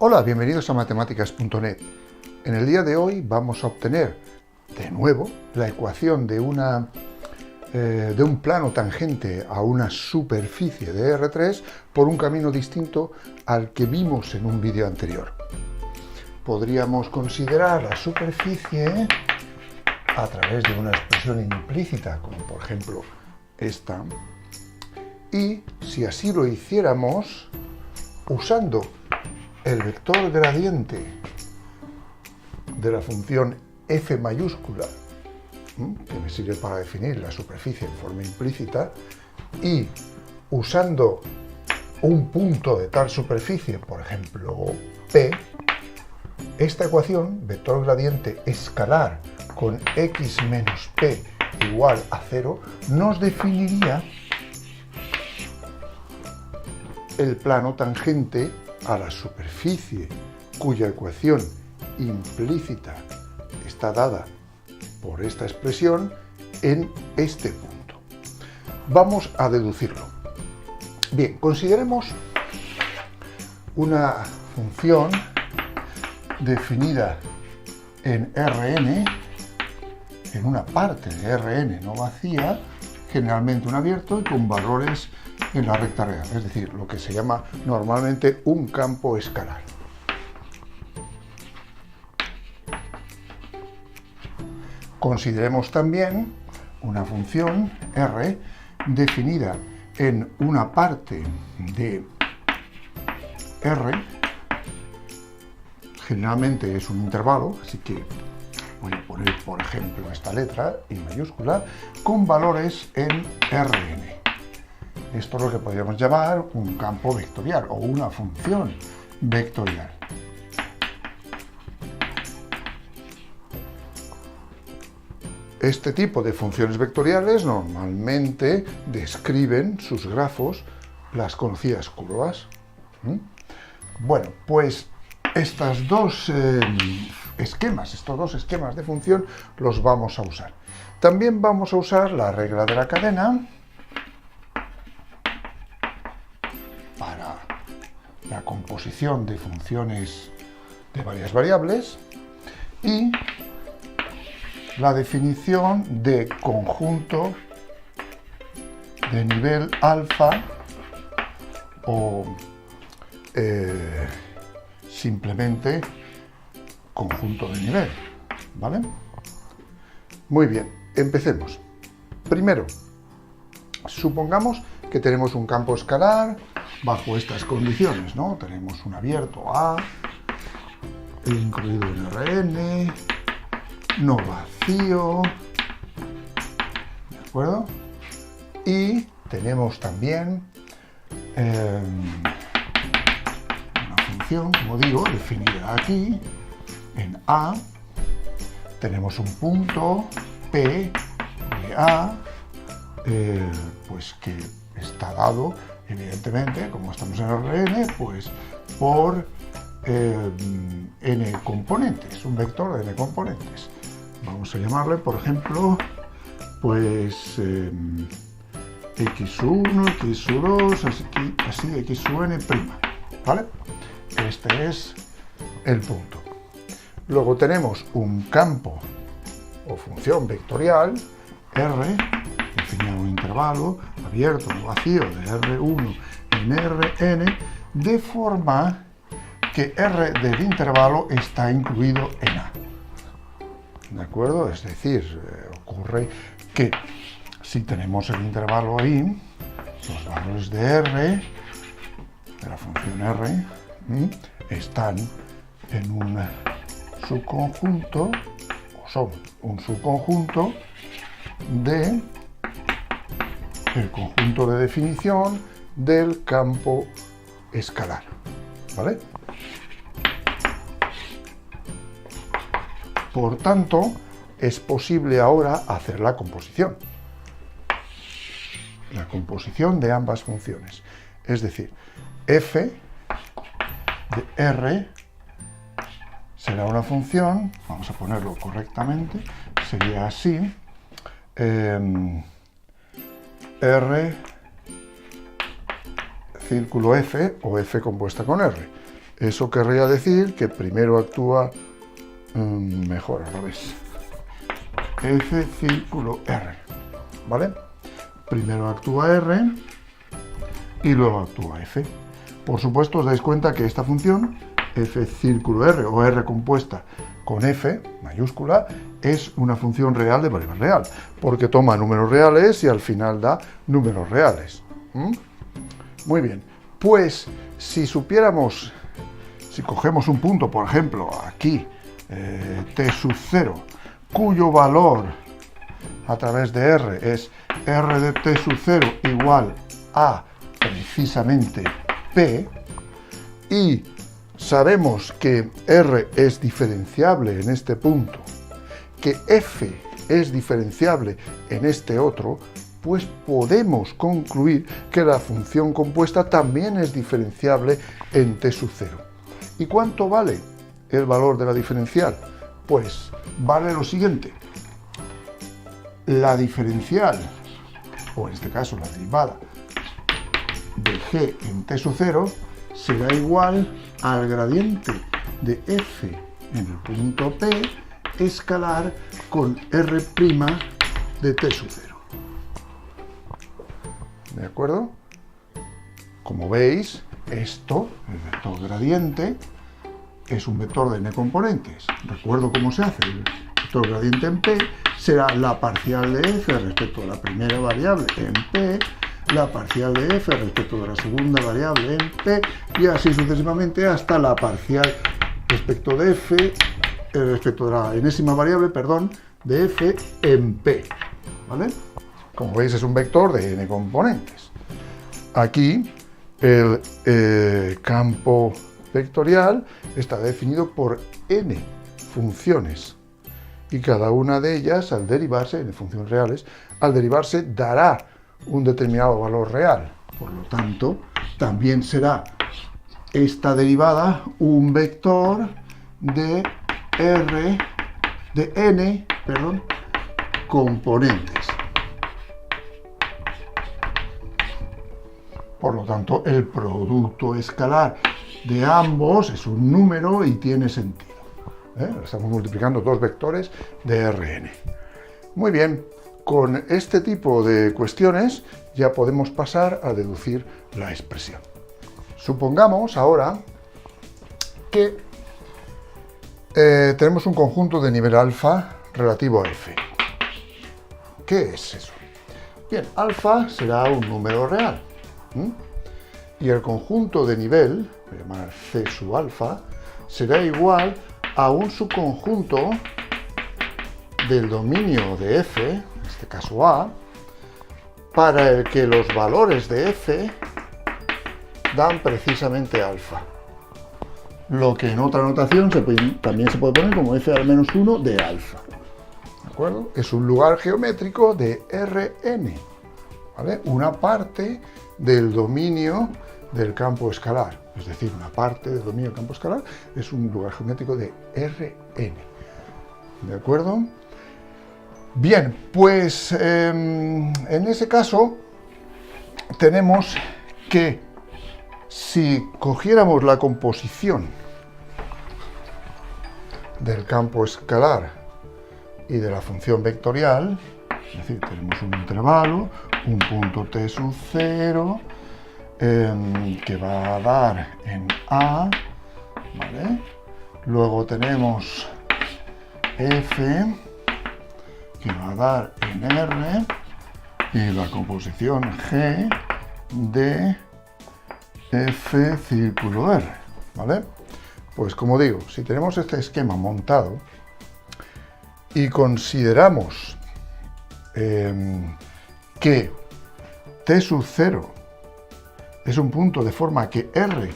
Hola, bienvenidos a matemáticas.net. En el día de hoy vamos a obtener de nuevo la ecuación de un plano tangente a una superficie de R3 por un camino distinto al que vimos en un vídeo anterior. Podríamos considerar la superficie a través de una expresión implícita, como por ejemplo esta, y si así lo hiciéramos, usando el vector gradiente de la función f mayúscula, que me sirve para definir la superficie en forma implícita, y usando un punto de tal superficie, por ejemplo P, esta ecuación, vector gradiente escalar con x menos p igual a 0, nos definiría el plano tangente a la superficie cuya ecuación implícita está dada por esta expresión en este punto. Vamos a deducirlo. Bien, consideremos una función definida en Rn, en una parte de Rn no vacía, generalmente un abierto y con valores en la recta real, es decir, lo que se llama normalmente un campo escalar. Consideremos también una función R definida en una parte de R, generalmente es un intervalo, así que voy a poner, por ejemplo, esta letra I mayúscula, con valores en Rn. Esto es lo que podríamos llamar un campo vectorial o una función vectorial. Este tipo de funciones vectoriales normalmente describen sus grafos las conocidas curvas. Bueno, pues estos dos esquemas de función los vamos a usar. También vamos a usar la regla de la cadena para la composición de funciones de varias variables y la definición de conjunto de nivel alfa o simplemente conjunto de nivel, ¿vale? Muy bien, empecemos. Primero, supongamos que tenemos un campo escalar bajo estas condiciones, ¿no? Tenemos un abierto A, incluido en Rn, no vacío, ¿de acuerdo? Y tenemos también una función, como digo, definida aquí, en A, tenemos un punto P de A, pues que está dado, evidentemente, como estamos en Rn, pues por n componentes, un vector de n componentes. Vamos a llamarle, por ejemplo, pues x1, x2, así x sub n', ¿vale? Este es el punto. Luego tenemos un campo o función vectorial, R, definida en un intervalo abierto o vacío de R1 en Rn, de forma que R del intervalo está incluido en A. ¿De acuerdo? Es decir, ocurre que si tenemos el intervalo ahí, los valores de R, de la función R, están en un subconjunto, o son un subconjunto de el conjunto de definición del campo escalar, ¿vale? Por tanto, es posible ahora hacer la composición de ambas funciones. Es decir, f de R será una función, vamos a ponerlo correctamente, sería así, R círculo F o F compuesta con R. Eso querría decir que primero actúa mejor al revés. F círculo R, ¿vale? Primero actúa R y luego actúa F. Por supuesto, os dais cuenta que esta función, F círculo R o R compuesta con F mayúscula, es una función real de variable real, porque toma números reales y al final da números reales. Muy bien, pues si supiéramos, si cogemos un punto, por ejemplo, aquí, t sub 0, cuyo valor a través de R es R de t sub 0 igual a precisamente P, y sabemos que R es diferenciable en este punto, que F es diferenciable en este otro, pues podemos concluir que la función compuesta también es diferenciable en t sub 0. ¿Y cuánto vale el valor de la diferencial? Pues vale lo siguiente. La diferencial, o en este caso la derivada, de g en t sub 0 será igual al gradiente de f en el punto P escalar con r' de t sub 0. ¿De acuerdo? Como veis, esto, el vector gradiente, es un vector de n componentes. ¿Recuerdo cómo se hace? El vector gradiente en P será la parcial de f respecto a la primera variable en P, la parcial de f respecto de la segunda variable en P, y así sucesivamente hasta la parcial respecto de f, respecto de la enésima variable, perdón, de f en P. ¿Vale? Como veis, es un vector de n componentes. Aquí el campo vectorial está definido por n funciones, y cada una de ellas, al derivarse, n funciones reales, al derivarse dará un determinado valor real. Por lo tanto, también será esta derivada un vector de r de n, componentes. Por lo tanto, el producto escalar de ambos es un número y tiene sentido. Estamos multiplicando dos vectores de Rn. Muy bien, con este tipo de cuestiones ya podemos pasar a deducir la expresión. Supongamos ahora que tenemos un conjunto de nivel alfa relativo a f. ¿Qué es eso? Bien, alfa será un número real. Y el conjunto de nivel, voy a llamar C sub alfa, será igual a un subconjunto del dominio de f, en este caso A, para el que los valores de f dan precisamente alfa. Lo que en otra notación también se puede poner como f al menos 1 de alfa. ¿De acuerdo? Es un lugar geométrico de Rn, ¿vale? Una parte del dominio del campo escalar, es decir, una parte del dominio del campo escalar es un lugar geométrico de Rn. ¿De acuerdo? Bien, pues en ese caso tenemos que, si cogiéramos la composición del campo escalar y de la función vectorial, es decir, tenemos un intervalo, un punto t sub 0, que va a dar en A, ¿vale? Luego tenemos f, que va a dar en R, y la composición G de f círculo R, ¿vale? Pues como digo, si tenemos este esquema montado y consideramos que t sub 0 es un punto de forma que R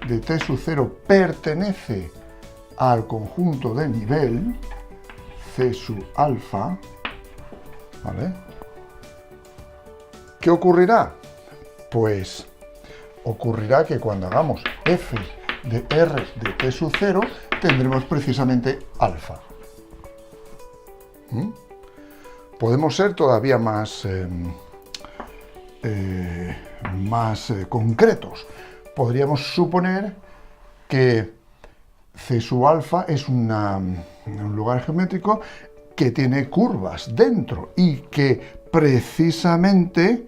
de t sub 0 pertenece al conjunto de nivel C sub alfa, ¿vale? ¿Qué ocurrirá? Pues ocurrirá que cuando hagamos f de R de t sub 0 tendremos precisamente alfa. Podemos ser todavía más concretos. Podríamos suponer que C sub alfa es un lugar geométrico que tiene curvas dentro y que precisamente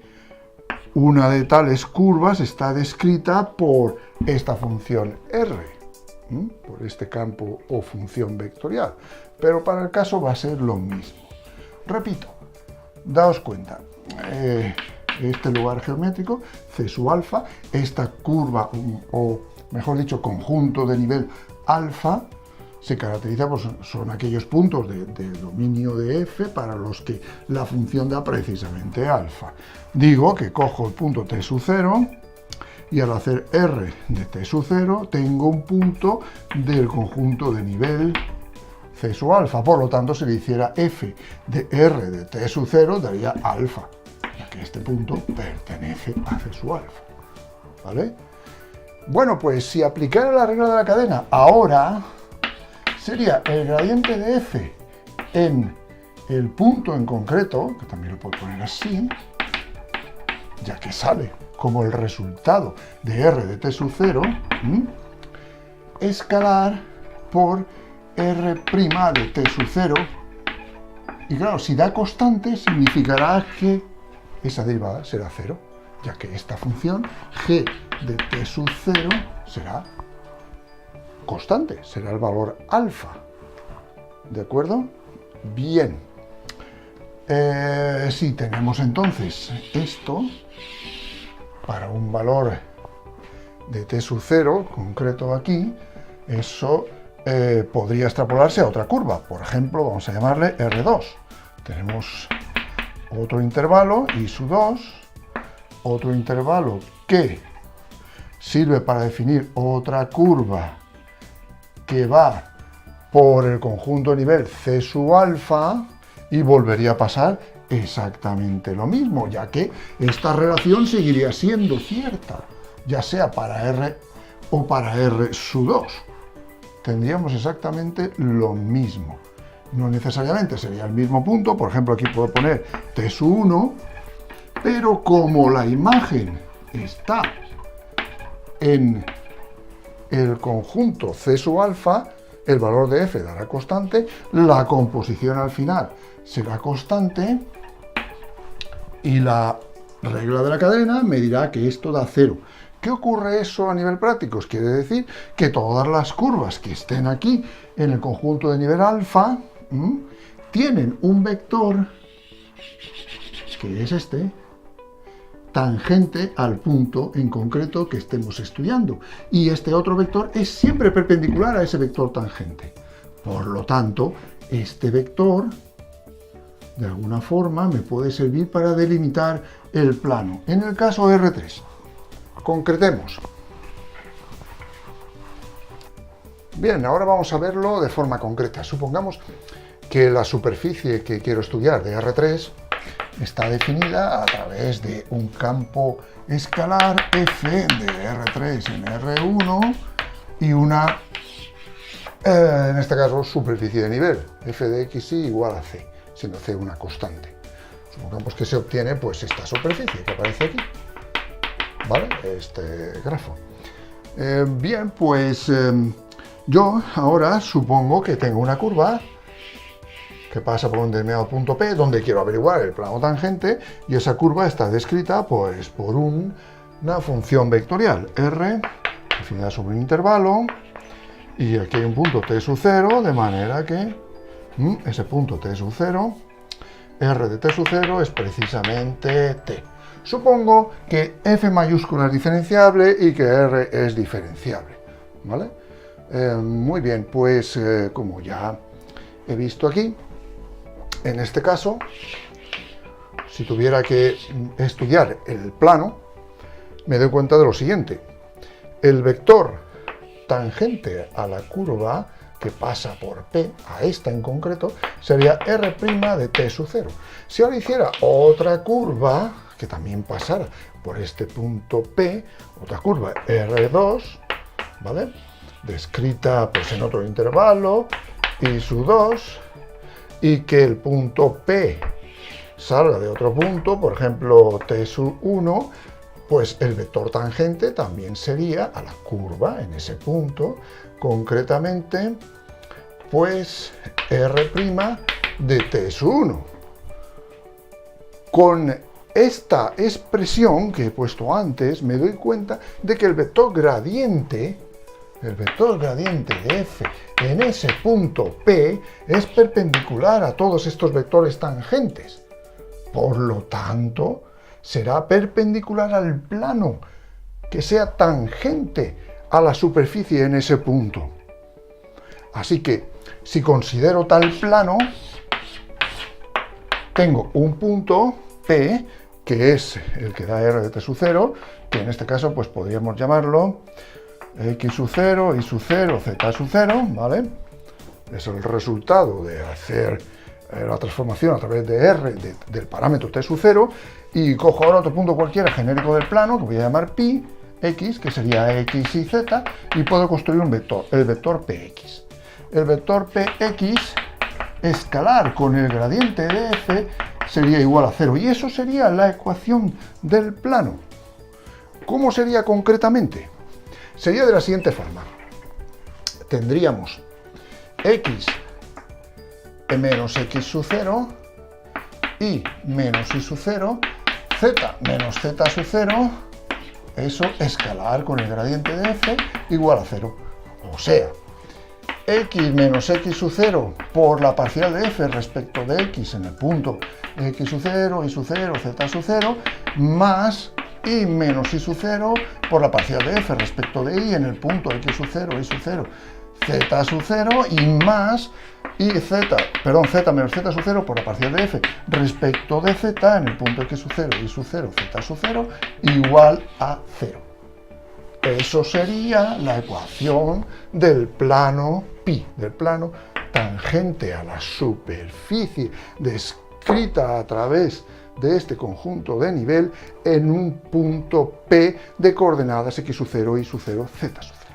una de tales curvas está descrita por esta función R, por este campo o función vectorial. Pero para el caso va a ser lo mismo. Repito, daos cuenta, este lugar geométrico, C sub alfa, esta curva, o mejor dicho, conjunto de nivel alfa, se caracteriza por son aquellos puntos de dominio de F para los que la función da precisamente alfa. Digo que cojo el punto T sub 0 y al hacer R de T sub 0 tengo un punto del conjunto de nivel C sub alfa. Por lo tanto, si le hiciera F de R de T sub 0 daría alfa, ya que este punto pertenece a C sub alfa. ¿Vale? Bueno, pues si aplicara la regla de la cadena ahora, sería el gradiente de F en el punto en concreto, que también lo puedo poner así, ya que sale como el resultado de R de T sub 0, escalar por R' de T sub 0, y claro, si da constante, significará que esa derivada será 0, ya que esta función g de T sub 0 será constante, será el valor alfa. ¿De acuerdo? Bien. Si tenemos entonces esto, para un valor de T sub 0, concreto aquí, eso podría extrapolarse a otra curva. Por ejemplo, vamos a llamarle R2. Tenemos otro intervalo, I sub 2, otro intervalo que sirve para definir otra curva que va por el conjunto de nivel C sub alfa y volvería a pasar exactamente lo mismo, ya que esta relación seguiría siendo cierta, ya sea para R o para R sub 2. Tendríamos exactamente lo mismo. No necesariamente sería el mismo punto, por ejemplo aquí puedo poner T sub 1, pero como la imagen está en el conjunto C sub alfa, el valor de F dará constante, la composición al final será constante y la regla de la cadena me dirá que esto da 0. ¿Qué ocurre eso a nivel práctico? Quiere decir que todas las curvas que estén aquí en el conjunto de nivel alfa tienen un vector, que es este, tangente al punto en concreto que estemos estudiando. Y este otro vector es siempre perpendicular a ese vector tangente. Por lo tanto, este vector, de alguna forma, me puede servir para delimitar el plano. En el caso R3, concretemos. Bien, ahora vamos a verlo de forma concreta. Supongamos que la superficie que quiero estudiar de R3 está definida a través de un campo escalar f de R3 en R1 y una, en este caso, superficie de nivel, f de xy igual a c, siendo c una constante. Supongamos que se obtiene pues esta superficie que aparece aquí, ¿vale? Este grafo. Bien, pues yo ahora supongo que tengo una curva que pasa por un determinado punto P, donde quiero averiguar el plano tangente, y esa curva está descrita pues, por una función vectorial, R, definida sobre un intervalo, y aquí hay un punto T sub 0, de manera que ese punto T sub 0, R de T sub 0 es precisamente T. Supongo que F mayúscula es diferenciable y que R es diferenciable, ¿vale? Muy bien, pues como ya he visto aquí, en este caso, si tuviera que estudiar el plano, me doy cuenta de lo siguiente. El vector tangente a la curva que pasa por P, a esta en concreto, sería R' de T sub 0. Si ahora hiciera otra curva, que también pasara por este punto P, otra curva R2, ¿vale? Descrita pues, en otro intervalo, I sub 2, y que el punto P salga de otro punto, por ejemplo T sub 1, Pues el vector tangente también sería a la curva en ese punto, concretamente, pues R' de t sub 1. Con esta expresión que he puesto antes, me doy cuenta de que el vector gradiente de f en ese punto P es perpendicular a todos estos vectores tangentes. Por lo tanto, será perpendicular al plano que sea tangente a la superficie en ese punto. Así que, si considero tal plano, tengo un punto P, que es el que da R de t sub 0, que en este caso pues podríamos llamarlo x sub 0, y sub 0, z sub 0, ¿vale? Es el resultado de hacer la transformación a través de R del parámetro t sub 0, y cojo ahora otro punto cualquiera genérico del plano, que voy a llamar pi, x, que sería x y z, y puedo construir un vector, el vector px. El vector px escalar con el gradiente de f sería igual a 0, y eso sería la ecuación del plano. ¿Cómo sería concretamente? Sería de la siguiente forma. Tendríamos x menos x sub 0, y menos y sub 0, z menos z sub 0, eso escalar con el gradiente de f igual a 0. O sea, x menos x sub 0 por la parcial de f respecto de x en el punto x sub 0, y sub 0, z sub 0, más y menos y sub 0 por la parcial de f respecto de y en el punto x sub 0, y sub 0, z sub 0, y más y z menos z sub 0 por la parcial de f respecto de z en el punto x sub 0, y sub 0, z sub 0, igual a 0. Eso sería la ecuación del plano pi, del plano tangente a la superficie descrita a través de este conjunto de nivel en un punto P de coordenadas x sub 0, y sub 0, z sub 0.